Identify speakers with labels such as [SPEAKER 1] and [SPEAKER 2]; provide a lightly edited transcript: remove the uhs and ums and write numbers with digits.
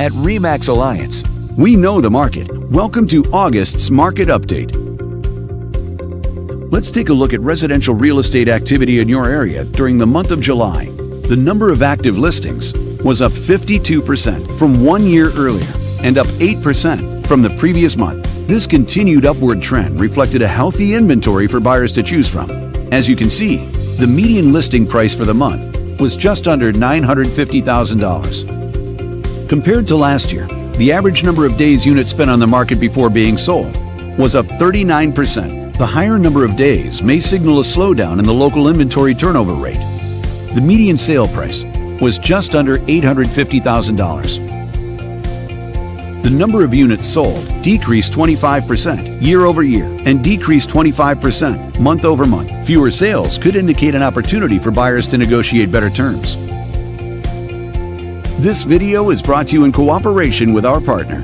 [SPEAKER 1] At RE/MAX Alliance, we know the market. Welcome to August's Market Update. Let's take a look at residential real estate activity in your area during the month of July. The number of active listings was up 52% from 1 year earlier and up 8% from the previous month. This continued upward trend reflected a healthy inventory for buyers to choose from. As you can see, the median listing price for the month was just under $950,000. Compared to last year, the average number of days units spent on the market before being sold was up 39%. The higher number of days may signal a slowdown in the local inventory turnover rate. The median sale price was just under $850,000. The number of units sold decreased 25% year over year and decreased 25% month over month. Fewer sales could indicate an opportunity for buyers to negotiate better terms. This video is brought to you in cooperation with our partner,